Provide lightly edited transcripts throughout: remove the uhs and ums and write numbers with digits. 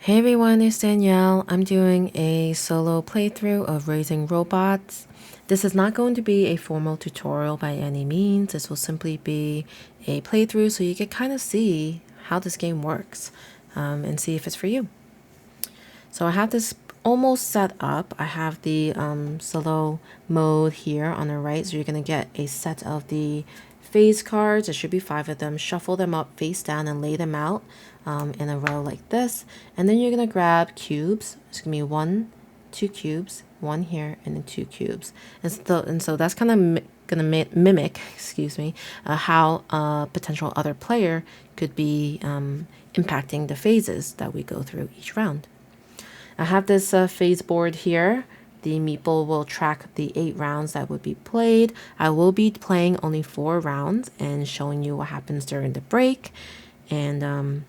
Hey everyone, it's Danielle. I'm doing a solo playthrough of Raising Robots. This is not going to be a formal tutorial by any means. This will simply be a playthrough so you can kind of see how this game works and see if it's for you. So I have this almost set up. I have the solo mode here on the right. So you're going to get a set of the phase cards. There should be 5 of them. Shuffle them up face down and lay them out in a row like this. And then you're going to grab cubes. It's going to be 1, 2 cubes, 1 here, and then 2 cubes. And so that's kind of going to mimic, excuse me, how a potential other player could be impacting the phases that we go through each round. I have this phase board here. The meeple will track the 8 rounds that would be played. I will be playing only 4 rounds and showing you what happens during the break. And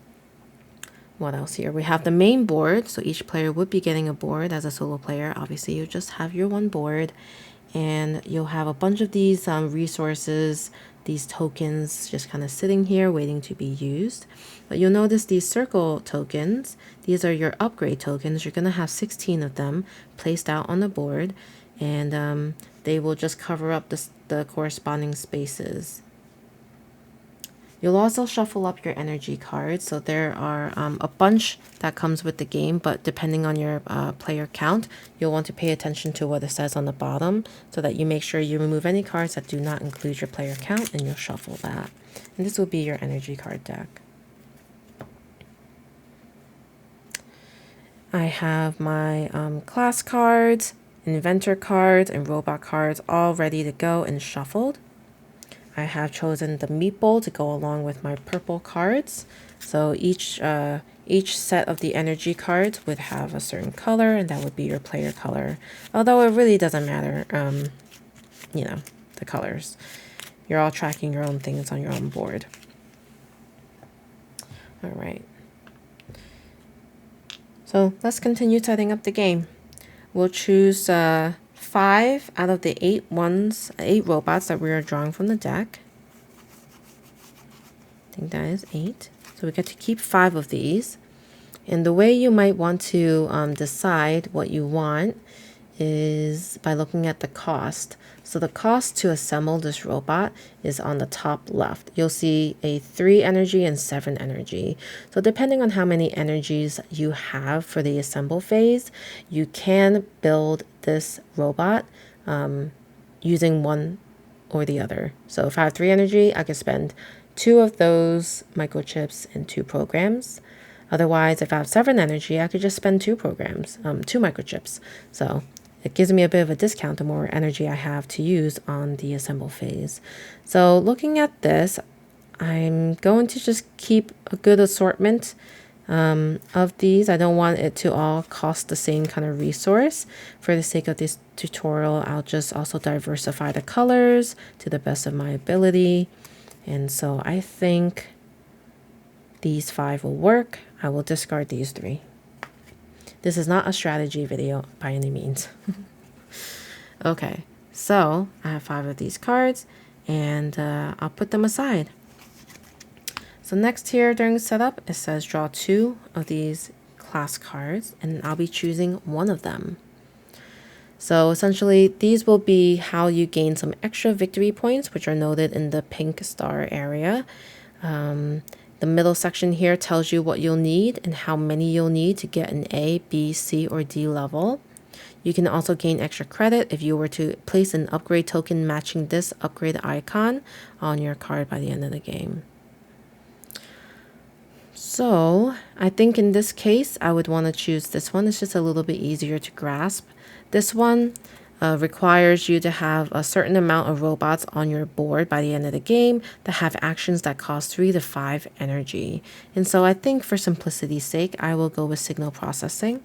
what else here? We have the main board. So each player would be getting a board as a solo player. Obviously, you just have your one board. And you'll have a bunch of these resources, these tokens just kind of sitting here waiting to be used. But you'll notice these circle tokens, these are your upgrade tokens. You're going to have 16 of them placed out on the board, and they will just cover up the corresponding spaces. You'll also shuffle up your energy cards. So there are a bunch that comes with the game, but depending on your player count, you'll want to pay attention to what it says on the bottom so that you make sure you remove any cards that do not include your player count, and you'll shuffle that. And this will be your energy card deck. I have my class cards, inventor cards, and robot cards all ready to go and shuffled. I have chosen the meeple to go along with my purple cards. So each set of the energy cards would have a certain color, and that would be your player color. Although it really doesn't matter, you know, the colors. You're all tracking your own things on your own board. All right. So let's continue setting up the game. We'll choose 5 out of the 8 robots that we are drawing from the deck. I think that is 8. So we get to keep 5 of these. And the way you might want to decide what you want is by looking at the cost. So the cost to assemble this robot is on the top left. You'll see a 3 energy and 7 energy. So depending on how many energies you have for the assemble phase, you can build this robot using one or the other. So if I have 3 energy, I could spend 2 of those microchips and 2 programs. Otherwise, if I have 7 energy, I could just spend 2 programs, 2 microchips. So it gives me a bit of a discount the more energy I have to use on the assemble phase. So looking at this, I'm going to just keep a good assortment of these. I don't want it to all cost the same kind of resource. For the sake of this tutorial, I'll just also diversify the colors to the best of my ability. And so I think these 5 will work. I will discard these 3. This is not a strategy video by any means. Okay, so I have 5 of these cards, and I'll put them aside. So next here during setup, it says draw 2 of these class cards, and I'll be choosing one of them. So essentially, these will be how you gain some extra victory points, which are noted in the pink star area. The middle section here tells you what you'll need and how many you'll need to get an A, B, C, or D level. You can also gain extra credit if you were to place an upgrade token matching this upgrade icon on your card by the end of the game. So I think in this case, I would want to choose this one. It's just a little bit easier to grasp. This one requires you to have a certain amount of robots on your board by the end of the game that have actions that cost 3 to 5 energy. And so I think for simplicity's sake, I will go with signal processing.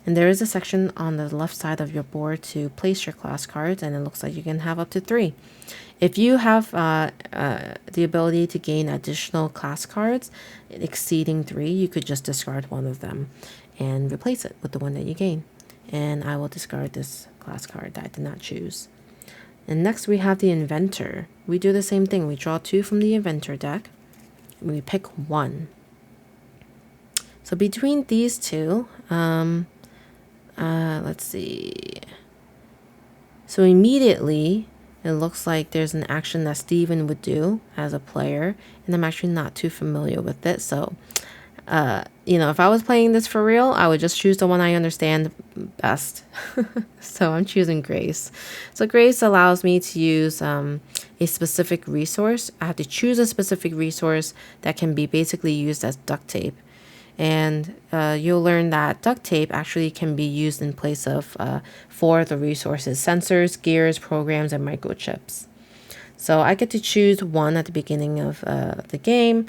And there is a section on the left side of your board to place your class cards, and it looks like you can have up to 3. If you have the ability to gain additional class cards exceeding 3, you could just discard one of them and replace it with the one that you gain. And I will discard this class card that I did not choose. And next we have the inventor. We do the same thing. We draw 2 from the inventor deck. And we pick 1. So between these two, let's see. So immediately, it looks like there's an action that Steven would do as a player, and I'm actually not too familiar with it. So, you know, if I was playing this for real, I would just choose the one I understand best. So I'm choosing Grace. So Grace allows me to use a specific resource. I have to choose a specific resource that can be basically used as duct tape. And you'll learn that duct tape actually can be used in place of four of the resources: sensors, gears, programs, and microchips. So I get to choose one at the beginning of the game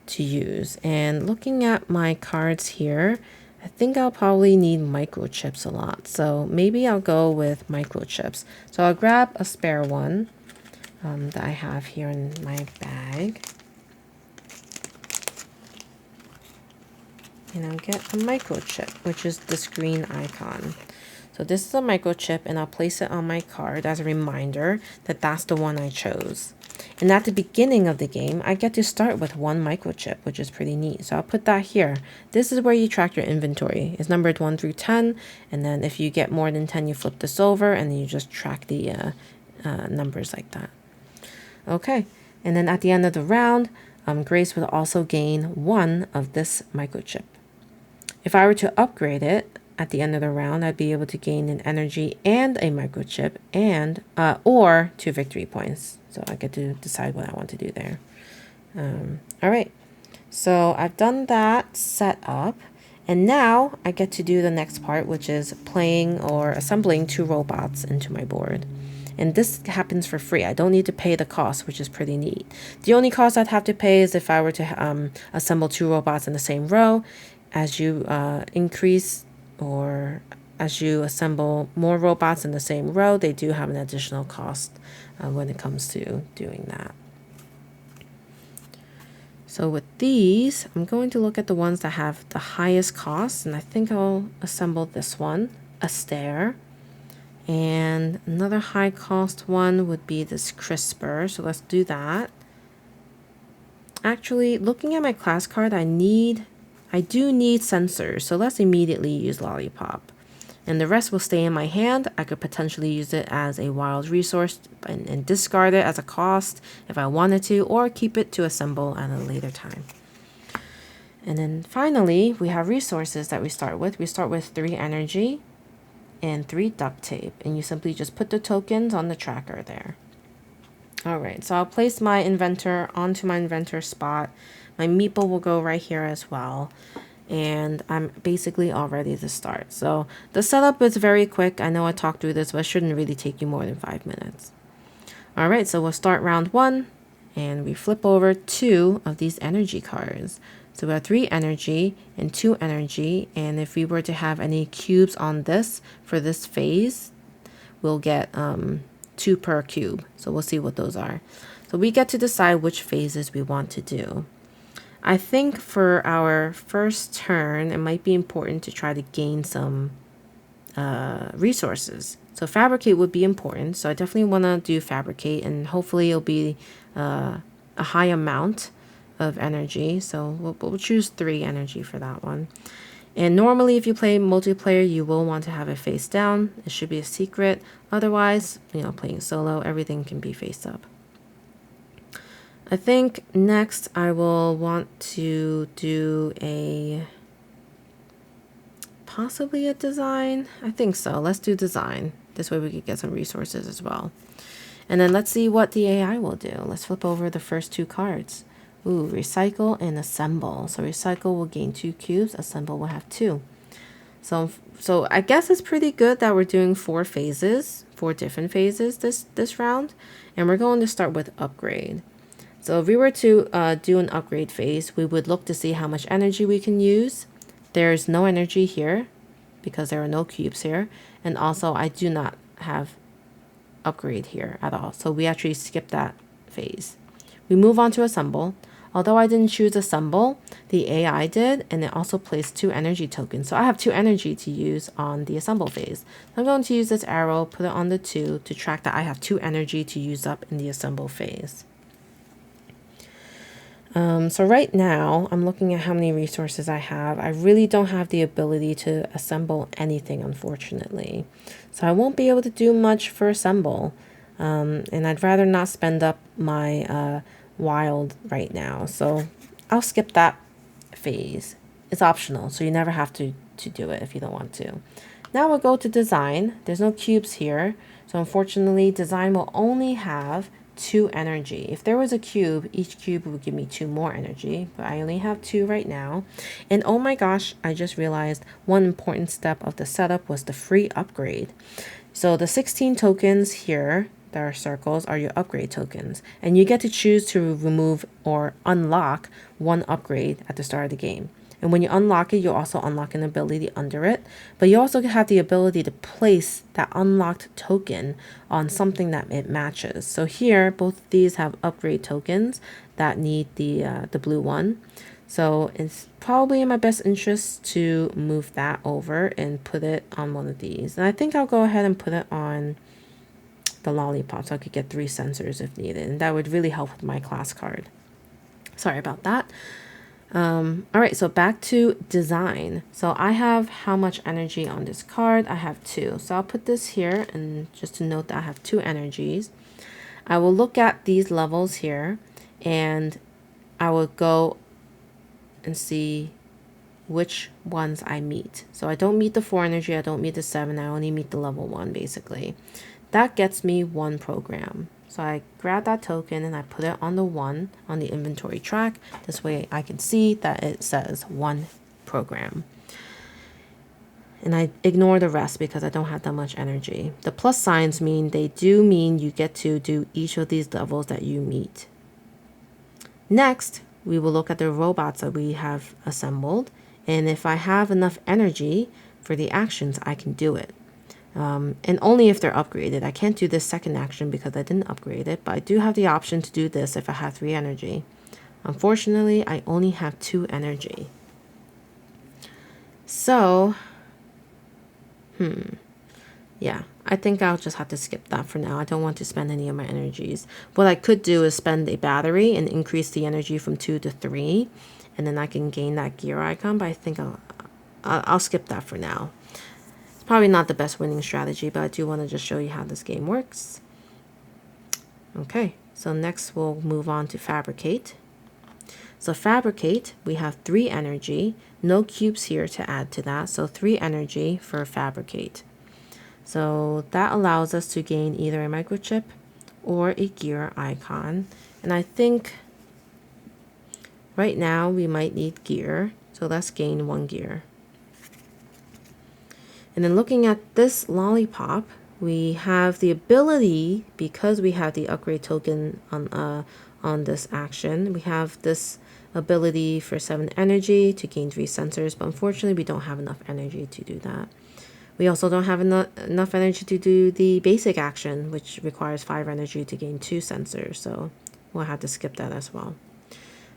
to use. And looking at my cards here, I think I'll probably need microchips a lot. So maybe I'll go with microchips. So I'll grab a spare one that I have here in my bag. And I'll get a microchip, which is this green icon. So this is a microchip, and I'll place it on my card as a reminder that that's the one I chose. And at the beginning of the game, I get to start with one microchip, which is pretty neat. So I'll put that here. This is where you track your inventory. It's numbered 1 through 10, and then if you get more than 10, you flip this over, and then you just track the numbers like that. Okay, and then at the end of the round, Grace will also gain one of this microchip. If I were to upgrade it at the end of the round, I'd be able to gain an energy and a microchip and or 2 victory points. So I get to decide what I want to do there. All right, so I've done that setup, and now I get to do the next part, which is playing or assembling 2 robots into my board. And this happens for free. I don't need to pay the cost, which is pretty neat. The only cost I'd have to pay is if I were to assemble 2 robots in the same row. As you increase or as you assemble more robots in the same row, they do have an additional cost when it comes to doing that. So with these, I'm going to look at the ones that have the highest cost, and I think I'll assemble this one, a stair. And another high cost one would be this crisper, so let's do that. Actually, looking at my class card, I do need sensors, so let's immediately use Lollipop. And the rest will stay in my hand. I could potentially use it as a wild resource and discard it as a cost if I wanted to, or keep it to assemble at a later time. And then finally, we have resources that we start with. We start with 3 energy and 3 duct tape, and you simply just put the tokens on the tracker there. All right, so I'll place my inventor onto my inventor spot. My meeple will go right here as well. And I'm basically all ready to start. So the setup is very quick. I know I talked through this, but it shouldn't really take you more than 5 minutes. All right, so we'll start round 1, and we flip over 2 of these energy cards. So we have 3 energy and 2 energy. And if we were to have any cubes on this for this phase, we'll get 2 per cube. So we'll see what those are. So we get to decide which phases we want to do. I think for our first turn, it might be important to try to gain some resources. So fabricate would be important. So I definitely want to do fabricate, and hopefully it'll be a high amount of energy. So we'll choose 3 energy for that one. And normally if you play multiplayer, you will want to have it face down. It should be a secret. Otherwise, playing solo, everything can be face up. I think next I will want to do possibly a design. I think so. Let's do design. This way we could get some resources as well. And then let's see what the AI will do. Let's flip over the first 2 cards. Ooh, recycle and assemble. So recycle will gain 2 cubes. Assemble will have 2. So I guess it's pretty good that we're doing 4 phases, 4 different phases this round. And we're going to start with upgrade. So if we were to do an upgrade phase, we would look to see how much energy we can use. There's no energy here because there are no cubes here. And also I do not have upgrade here at all. So we actually skip that phase. We move on to assemble. Although I didn't choose assemble, the AI did, and it also placed 2 energy tokens. So I have 2 energy to use on the assemble phase. So I'm going to use this arrow, put it on the 2 to track that I have 2 energy to use up in the assemble phase. So right now, I'm looking at how many resources I have. I really don't have the ability to assemble anything, unfortunately. So I won't be able to do much for assemble. And I'd rather not spend up my wild right now. So I'll skip that phase. It's optional, so you never have to do it if you don't want to. Now we'll go to design. There's no cubes here. So unfortunately, design will only have 2 energy. If there was a cube, each cube would give me 2 more energy, but I only have 2 right now. And oh my gosh, I just realized one important step of the setup was the free upgrade. So the 16 tokens here that are circles are your upgrade tokens, and you get to choose to remove or unlock one upgrade at the start of the game. And when you unlock it, you'll also unlock an ability under it, but you also have the ability to place that unlocked token on something that it matches. So here, both of these have upgrade tokens that need the blue one. So it's probably in my best interest to move that over and put it on one of these. And I think I'll go ahead and put it on the lollipop so I could get 3 sensors if needed. And that would really help with my class card. Sorry about that. All right, so back to design. So I have how much energy on this card? I have 2. So I'll put this here, and just to note that I have 2 energies. I will look at these levels here, and I will go and see which ones I meet. So I don't meet the 4 energy, I don't meet the 7, I only meet the level 1 basically. That gets me 1 program. So I grab that token and I put it on the 1 on the inventory track. This way I can see that it says 1 program. And I ignore the rest because I don't have that much energy. The plus signs mean you get to do each of these levels that you meet. Next, we will look at the robots that we have assembled. And if I have enough energy for the actions, I can do it. And only if they're upgraded. I can't do this second action because I didn't upgrade it, but I do have the option to do this if I have 3 energy. Unfortunately, I only have 2 energy. So, yeah, I think I'll just have to skip that for now. I don't want to spend any of my energies. What I could do is spend a battery and increase the energy from 2 to 3, and then I can gain that gear icon, but I think I'll skip that for now. Probably not the best winning strategy, but I do want to just show you how this game works. Okay, so next we'll move on to fabricate. So fabricate, we have 3 energy, no cubes here to add to that, so 3 energy for fabricate. So that allows us to gain either a microchip or a gear icon. And I think right now we might need gear, so let's gain 1 gear. And then looking at this lollipop, we have the ability, because we have the upgrade token on this action, we have this ability for 7 energy to gain 3 sensors, but unfortunately we don't have enough energy to do that. We also don't have enough energy to do the basic action, which requires 5 energy to gain 2 sensors, so we'll have to skip that as well.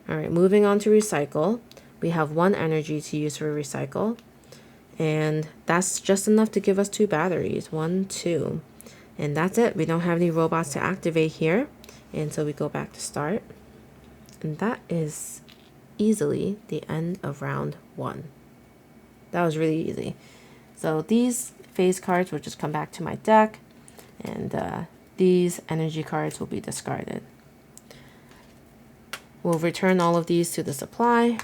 Alright, moving on to recycle. We have 1 energy to use for recycle. And that's just enough to give us 2 batteries, 1, 2. And that's it. We don't have any robots to activate here. And so we go back to start. And that is easily the end of round 1. That was really easy. So these phase cards will just come back to my deck. And these energy cards will be discarded. We'll return all of these to the supply.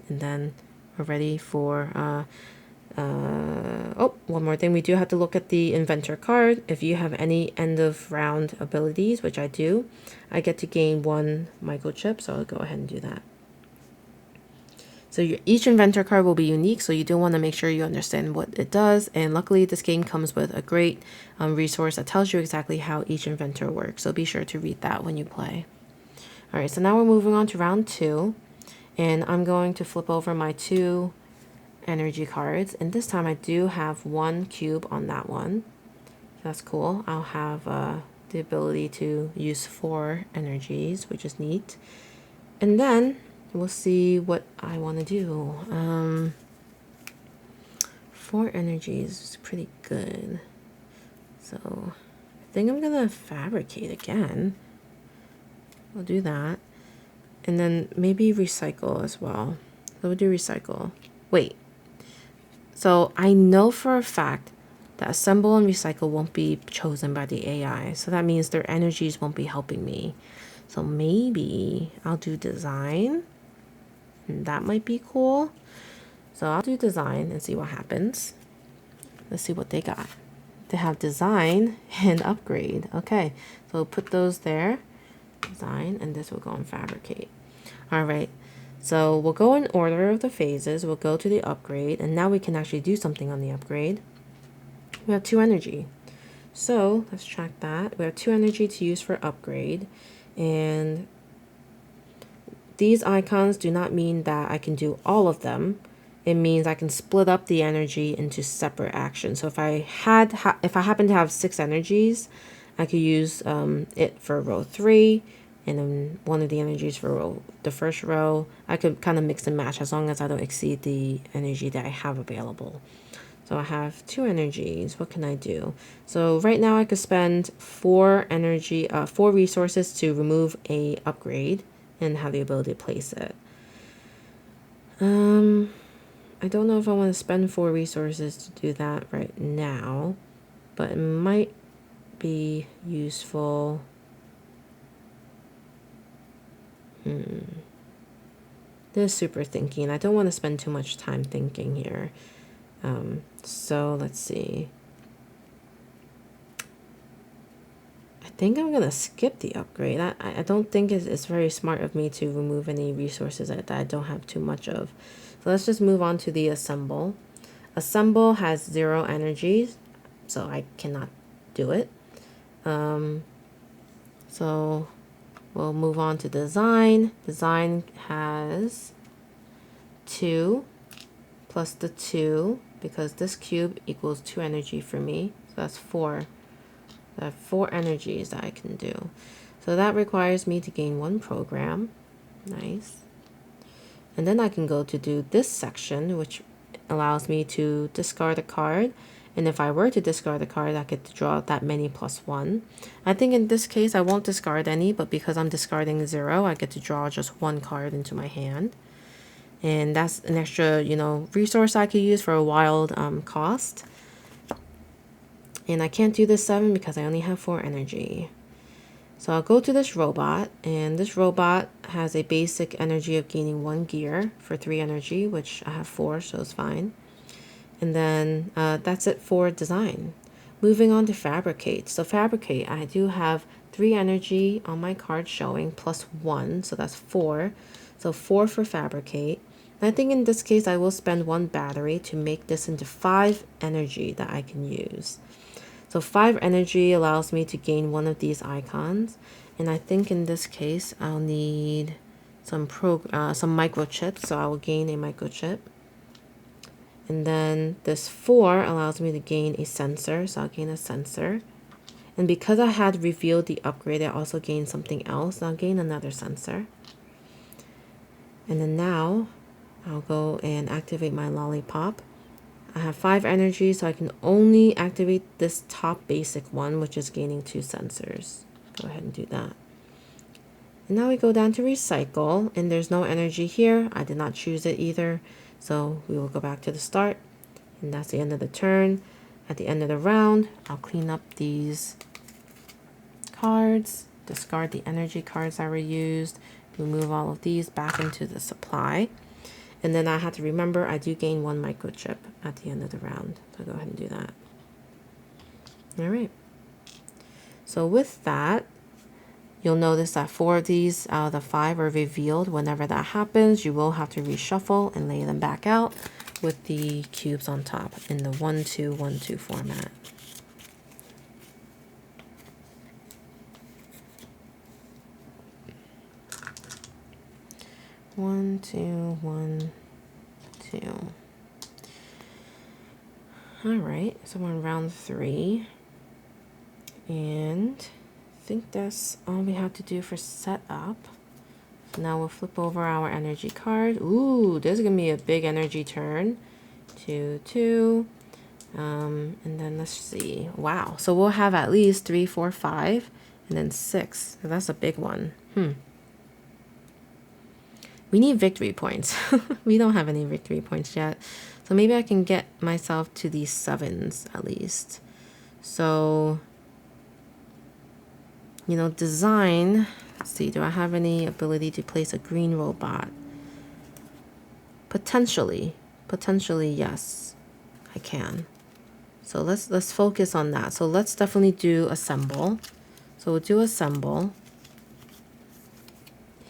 And then we're ready for... one more thing. We do have to look at the inventor card. If you have any end of round abilities, which I do, I get to gain 1 microchip, so I'll go ahead and do that. So each inventor card will be unique, so you do want to make sure you understand what it does. And luckily, this game comes with a great resource that tells you exactly how each inventor works. So be sure to read that when you play. All right, so now we're moving on to round 2. And I'm going to flip over my 2 energy cards, and this time I do have 1 cube on that one. That's cool. I'll have the ability to use 4 energies, which is neat. And then we'll see what I want to do. 4 energies is pretty good. So I think I'm gonna fabricate again. I'll do that. And then maybe recycle as well. So we'll do recycle. Wait. So I know for a fact that assemble and recycle won't be chosen by the AI. So that means their energies won't be helping me. So maybe I'll do design. And that might be cool. So I'll do design and see what happens. Let's see what they got. They have design and upgrade. Okay, so we'll put those there. Design, and this will go on fabricate. All right, so we'll go in order of the phases. We'll go to the upgrade, and now we can actually do something on the upgrade. We have 2 energy. So let's track that. We have 2 energy to use for upgrade, and these icons do not mean that I can do all of them. It means I can split up the energy into separate actions. So if I happen to have 6 energies, I could use it for row 3, and then one of the energies for the first row. I could kind of mix and match as long as I don't exceed the energy that I have available. So I have 2 energies. What can I do? So right now I could spend 4 resources to remove a upgrade and have the ability to place it. I don't know if I want to spend 4 resources to do that right now, but it might be useful. This is super thinking. I don't want to spend too much time thinking here. So let's see. I think I'm going to skip the upgrade. I don't think it's very smart of me to remove any resources that I don't have too much of. So let's just move on to the assemble. Assemble has 0 energies, so I cannot do it. So we'll move on to design. Design has 2 plus the 2, because this cube equals 2 energy for me. So that's 4. I have 4 energies that I can do. So that requires me to gain 1 program. Nice. And then I can go to do this section, which allows me to discard a card. And if I were to discard a card, I get to draw that many plus 1. I think in this case, I won't discard any, but because I'm discarding 0, I get to draw just 1 card into my hand. And that's an extra, resource I could use for a wild cost. And I can't do this 7 because I only have 4 energy. So I'll go to this robot, and this robot has a basic energy of gaining 1 gear for 3 energy, which I have 4, so it's fine. And then that's it for design. Moving on to fabricate. So fabricate, I do have 3 energy on my card showing plus 1, so that's 4. So 4 for fabricate. And I think in this case I will spend 1 battery to make this into 5 energy that I can use. So 5 energy allows me to gain 1 of these icons, and I think in this case I'll need some microchips, so I will gain a microchip. And then this 4 allows me to gain a sensor, so I'll gain a sensor. And because I had revealed the upgrade, I also gained something else, and I'll gain another sensor. And then now I'll go and activate my lollipop. I have 5 energy, so I can only activate this top basic one, which is gaining 2 sensors. Go ahead and do that. And now we go down to recycle, and there's no energy here. I did not choose it either, so we will go back to the start, and that's the end of the turn. At the end of the round, I'll clean up these cards, discard the energy cards that were used, remove all of these back into the supply. And then I have to remember I do gain 1 microchip at the end of the round. So go ahead and do that. All right. So with that, you'll notice that 4 of these out of the 5 are revealed. Whenever that happens, you will have to reshuffle and lay them back out with the cubes on top in the 1-2-1-2 format. One, two, 1, 2. All right, so we're in round 3, and I think that's all we have to do for setup. So now we'll flip over our energy card. Ooh, this is gonna be a big energy turn. 2, 2, and then let's see. Wow, so we'll have at least 3, 4, 5, and then 6. So that's a big one. We need victory points. We don't have any victory points yet. So maybe I can get myself to these 7s at least. So, you know, design. Let's see, do I have any ability to place a green robot? Potentially. Potentially, yes. I can. So let's focus on that. So let's definitely do assemble. So we'll do assemble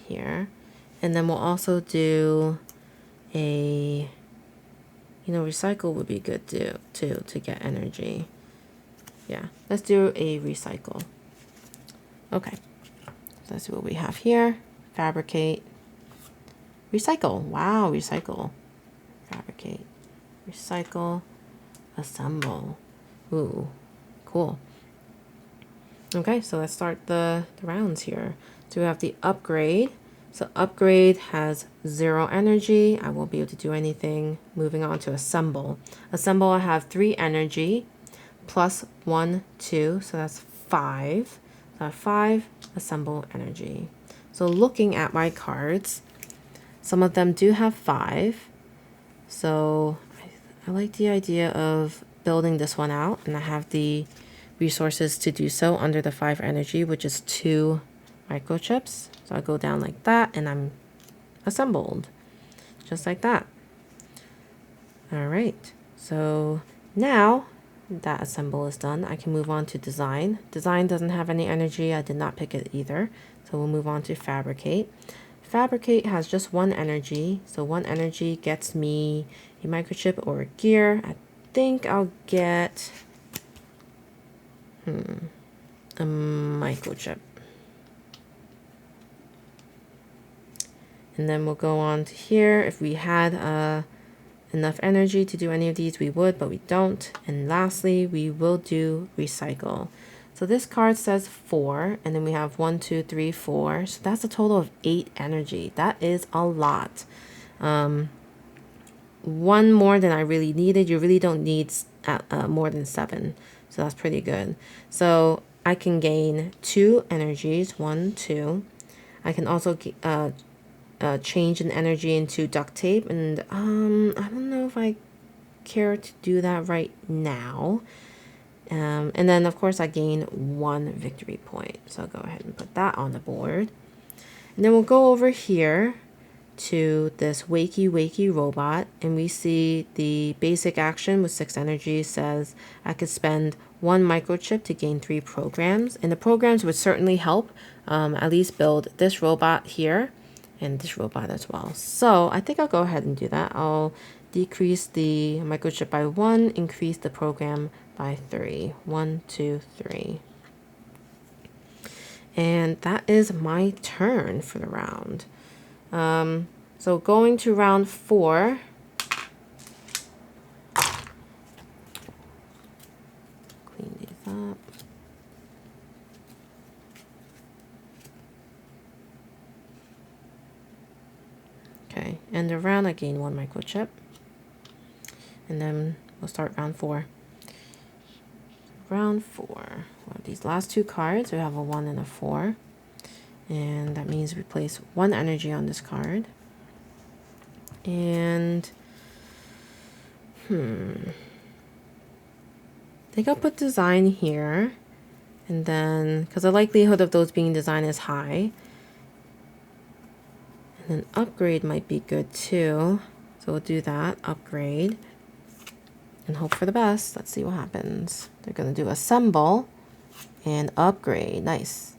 here. And then we'll also do a, you know, recycle would be good too to get energy. Yeah, let's do a recycle. Okay, so let's see what we have here. Fabricate, recycle. Wow, recycle, fabricate, recycle, assemble. Ooh, cool. Okay, so let's start the rounds here. So we have the upgrade. So upgrade has 0 energy. I won't be able to do anything. Moving on to assemble. Assemble, I have 3 energy plus 1, 2. So that's 5. So I have 5 assemble energy. So looking at my cards, some of them do have 5. So I like the idea of building this one out, and I have the resources to do so under the 5 energy, which is 2 microchips. So I go down like that and I'm assembled just like that. All right, so now that assemble is done, I can move on to design. Design doesn't have any energy. I did not pick it either. So we'll move on to fabricate. Fabricate has just 1 energy. So 1 energy gets me a microchip or a gear. I think I'll get a microchip. And then we'll go on to here. If we had enough energy to do any of these, we would, but we don't. And lastly, we will do recycle. So this card says 4, and then we have 1, 2, 3, 4. So that's a total of 8 energy. That is a lot. 1 more than I really needed. You really don't need more than 7. So that's pretty good. So I can gain 2 energies, 1, 2. I can also change an energy into duct tape, and I don't know if I care to do that right now. And then of course I gain 1 victory point, so I'll go ahead and put that on the board. And then we'll go over here to this wakey robot, and we see the basic action with 6 energy says I could spend 1 microchip to gain 3 programs, and the programs would certainly help at least build this robot here and this robot as well. So I think I'll go ahead and do that. I'll decrease the microchip by 1, increase the program by 3. 1, 2, 3. And that is my turn for the round. So going to round 4. Clean these up. Okay, end of round, I gain 1 microchip. And then we'll start round 4. Round 4. Well, these last 2 cards, we have a 1 and a 4. And that means we place 1 energy on this card. And I think I'll put design here. And then, because the likelihood of those being design is high. And then upgrade might be good too. So we'll do that, upgrade. And hope for the best. Let's see what happens. They're going to do assemble and upgrade. Nice.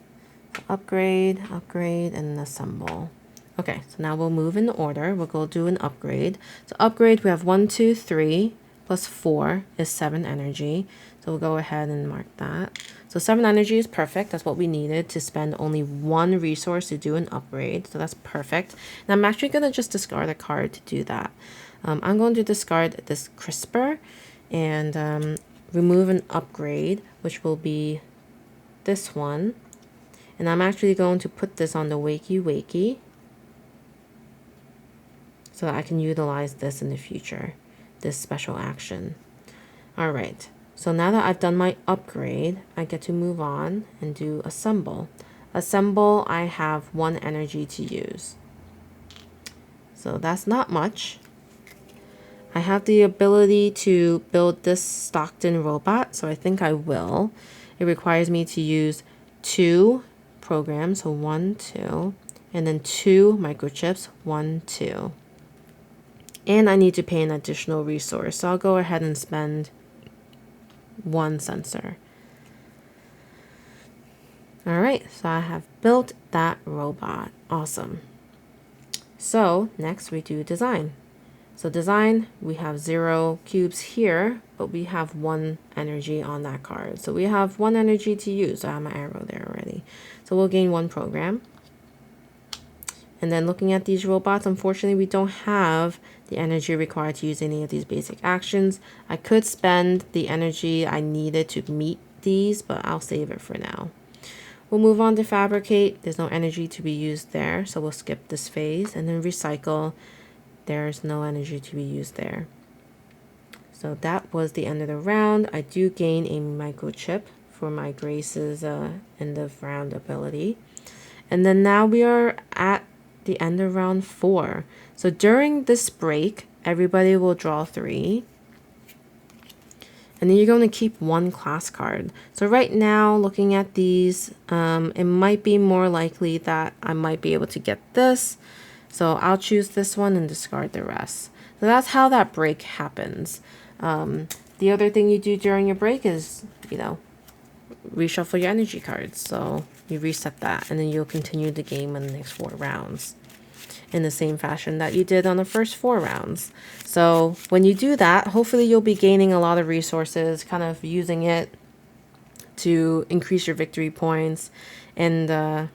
Upgrade, upgrade, and assemble. Okay, so now we'll move in order. We'll go do an upgrade. So upgrade, we have 1, 2, 3 plus 4 is 7 energy. So we'll go ahead and mark that. So 7 energy is perfect. That's what we needed to spend only 1 resource to do an upgrade. So that's perfect. And I'm actually going to just discard a card to do that. I'm going to discard this crisper and remove an upgrade, which will be this one. And I'm actually going to put this on the wakey so that I can utilize this in the future, this special action. All right, so now that I've done my upgrade, I get to move on and do assemble. Assemble, I have 1 energy to use. So that's not much. I have the ability to build this Stockton robot, so I think I will. It requires me to use 2 programs, so 1, 2, and then 2 microchips, 1, 2. And I need to pay an additional resource, so I'll go ahead and spend 1 sensor. Alright, so I have built that robot. Awesome. So next we do design. So design, we have 0 cubes here, but we have 1 energy on that card. So we have 1 energy to use. I have my arrow there already. So we'll gain 1 program. And then looking at these robots, unfortunately, we don't have the energy required to use any of these basic actions. I could spend the energy I needed to meet these, but I'll save it for now. We'll move on to fabricate. There's no energy to be used there, so we'll skip this phase. And then recycle. There's no energy to be used there. So that was the end of the round. I do gain a microchip for my Grace's end of round ability. And then now we are at the end of round 4. So during this break, everybody will draw 3. And then you're going to keep 1 class card. So right now, looking at these, it might be more likely that I might be able to get this. So I'll choose this one and discard the rest. So that's how that break happens. The other thing you do during your break is, reshuffle your energy cards. So you reset that, and then you'll continue the game in the next 4 rounds in the same fashion that you did on the first 4 rounds. So when you do that, hopefully you'll be gaining a lot of resources, kind of using it to increase your victory points. And I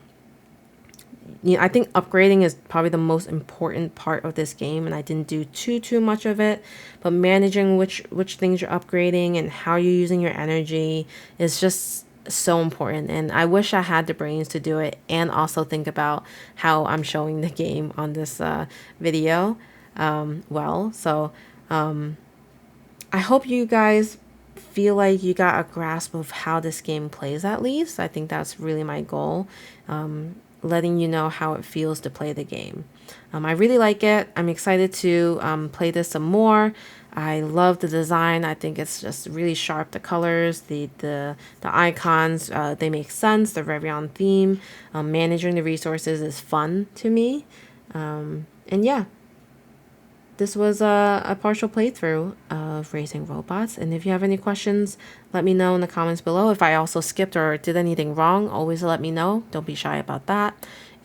think upgrading is probably the most important part of this game, and I didn't do too much of it, but managing which things you're upgrading and how you're using your energy is just so important. And I wish I had the brains to do it and also think about how I'm showing the game on this video I hope you guys feel like you got a grasp of how this game plays. At least I think that's really my goal, letting you know how it feels to play the game. I really like it. I'm excited to play this some more. I love the design. I think it's just really sharp. The colors, the icons, they make sense. They're very on theme. Managing the resources is fun to me. And yeah, this was a partial playthrough of Racing Robots. And if you have any questions, let me know in the comments below. If I also skipped or did anything wrong, always let me know. Don't be shy about that.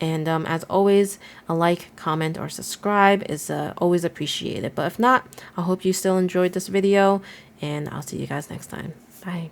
And as always, a like, comment, or subscribe is always appreciated. But if not, I hope you still enjoyed this video, and I'll see you guys next time. Bye.